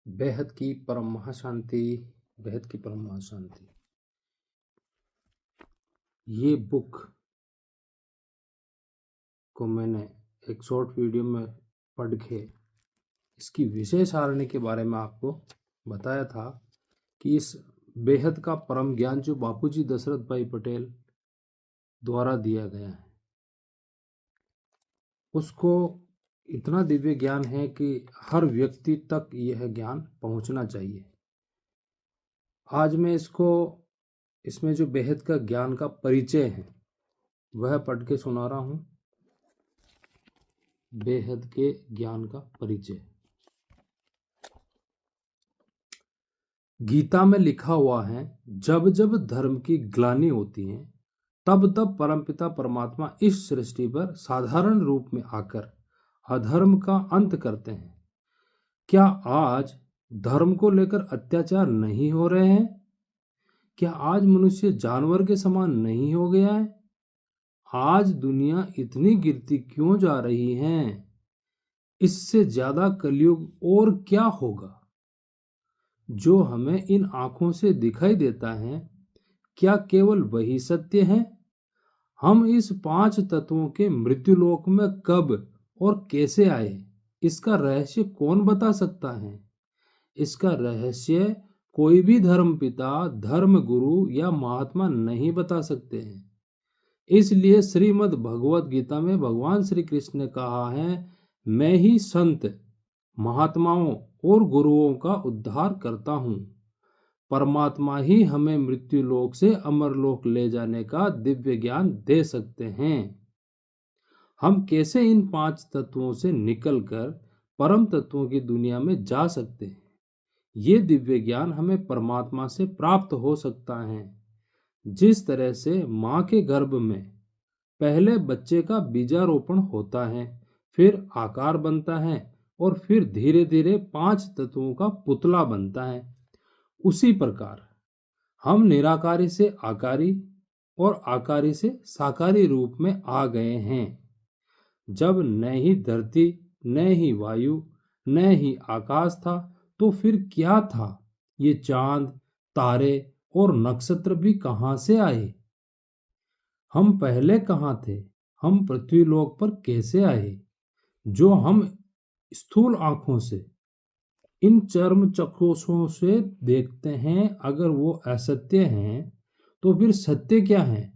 बेहद की परम महाशांति, बेहद की परम महाशांति। ये बुक को मैंने एक शॉर्ट वीडियो में पढ़ के इसकी विषय सारणी के बारे में आपको बताया था कि इस बेहद का परम ज्ञान जो बापूजी दशरथ भाई पटेल द्वारा दिया गया है, उसको इतना दिव्य ज्ञान है कि हर व्यक्ति तक यह ज्ञान पहुंचना चाहिए। आज मैं इसमें जो बेहद का ज्ञान का परिचय है वह पढ़ के सुना रहा हूं। बेहद के ज्ञान का परिचय। गीता में लिखा हुआ है, जब जब धर्म की ग्लानि होती है तब तब परमपिता परमात्मा इस सृष्टि पर साधारण रूप में आकर अधर्म का अंत करते हैं। क्या आज धर्म को लेकर अत्याचार नहीं हो रहे हैं? क्या आज मनुष्य जानवर के समान नहीं हो गया है? आज दुनिया इतनी गिरती क्यों जा रही है? इससे ज्यादा कलयुग और क्या होगा? जो हमें इन आंखों से दिखाई देता है, क्या केवल वही सत्य है? हम इस 5 तत्वों के मृत्युलोक में कब और कैसे आए, इसका रहस्य कौन बता सकता है? इसका रहस्य कोई भी धर्म पिता, धर्म गुरु या महात्मा नहीं बता सकते हैं। इसलिए श्रीमद् भगवत गीता में भगवान श्री कृष्ण ने कहा है, मैं ही संत, महात्माओं और गुरुओं का उद्धार करता हूँ। परमात्मा ही हमें मृत्युलोक से अमरलोक ले जाने का दिव्य ज्ञान दे सकते हैं। हम कैसे इन 5 तत्वों से निकलकर परम तत्वों की दुनिया में जा सकते हैं? ये दिव्य ज्ञान हमें परमात्मा से प्राप्त हो सकता है। जिस तरह से माँ के गर्भ में पहले बच्चे का बीजारोपण होता है, फिर आकार बनता है और फिर धीरे धीरे 5 तत्वों का पुतला बनता है, उसी प्रकार हम निराकारी से आकारी और आकारी से साकारी रूप में आ गए हैं। जब न ही धरती, न ही वायु, न ही आकाश था, तो फिर क्या था? ये चांद, तारे और नक्षत्र भी कहां से आए? हम पहले कहां थे? हम पृथ्वी लोक पर कैसे आए? जो हम स्थूल आंखों से, इन चर्म चक्षुषों से देखते हैं, अगर वो असत्य हैं, तो फिर सत्य क्या है?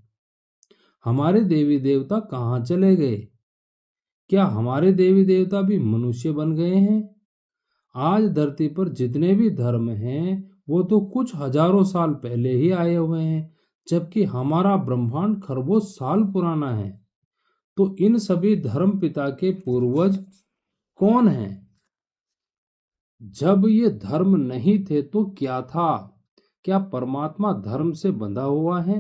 हमारे देवी देवता कहाँ चले गए? क्या हमारे देवी देवता भी मनुष्य बन गए हैं? आज धरती पर जितने भी धर्म हैं, वो तो कुछ हजारों साल पहले ही आए हुए हैं, जबकि हमारा ब्रह्मांड खरबों साल पुराना है। तो इन सभी धर्म पिता के पूर्वज कौन हैं? जब ये धर्म नहीं थे तो क्या था? क्या परमात्मा धर्म से बंधा हुआ है?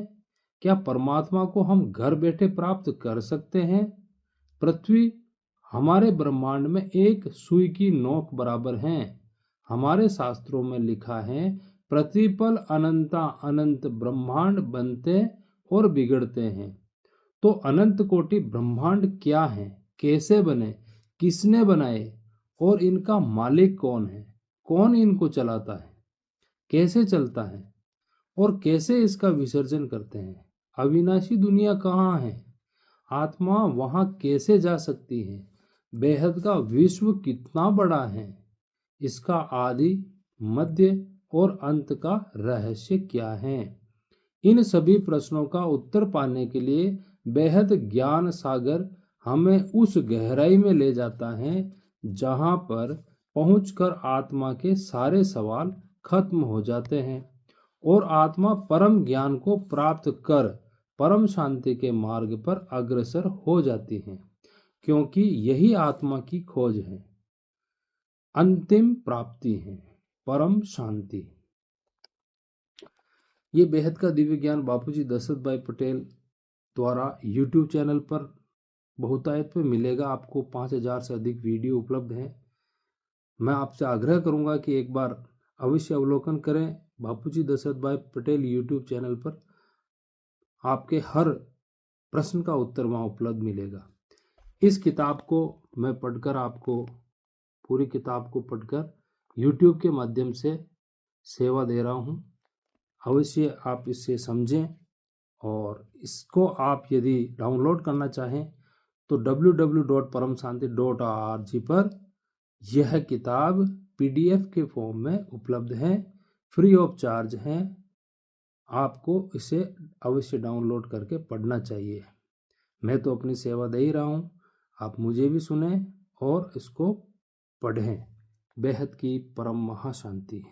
क्या परमात्मा को हम घर बैठे प्राप्त कर सकते हैं? पृथ्वी हमारे ब्रह्मांड में एक सुई की नोक बराबर है। हमारे शास्त्रों में लिखा है, प्रतिपल अनंता अनंत ब्रह्मांड बनते और बिगड़ते हैं। तो अनंत कोटि ब्रह्मांड क्या है, कैसे बने, किसने बनाए और इनका मालिक कौन है? कौन इनको चलाता है? कैसे चलता है और कैसे इसका विसर्जन करते हैं? अविनाशी दुनिया कहाँ है? आत्मा वहां कैसे जा सकती है? बेहद का विश्व कितना बड़ा है? इसका आदि, मध्य और अंत का रहस्य क्या है? इन सभी प्रश्नों का उत्तर पाने के लिए बेहद ज्ञान सागर हमें उस गहराई में ले जाता है जहां पर पहुंचकर आत्मा के सारे सवाल खत्म हो जाते हैं और आत्मा परम ज्ञान को प्राप्त कर परम शांति के मार्ग पर अग्रसर हो जाती है, क्योंकि यही आत्मा की खोज है, अंतिम प्राप्ति है, परम शांति। ये बेहद का दिव्य ज्ञान बापूजी दशरथ भाई पटेल द्वारा YouTube चैनल पर बहुतायत पे मिलेगा। आपको 5000 से अधिक वीडियो उपलब्ध हैं। मैं आपसे आग्रह करूंगा कि एक बार अवश्य अवलोकन करें। बापूजी दशरथ भाई पटेल YouTube चैनल पर आपके हर प्रश्न का उत्तर वहां उपलब्ध मिलेगा। इस किताब को मैं पढ़कर आपको, पूरी किताब को पढ़कर YouTube के माध्यम से सेवा दे रहा हूँ। अवश्य आप इसे समझें और इसको आप यदि डाउनलोड करना चाहें तो www.paramshanti.org पर यह किताब PDF के फॉर्म में उपलब्ध है, फ्री ऑफ चार्ज है। आपको इसे अवश्य डाउनलोड करके पढ़ना चाहिए। मैं तो अपनी सेवा दे ही रहा हूँ, आप मुझे भी सुने और इसको पढ़ें। बेहद की परम महाशांति।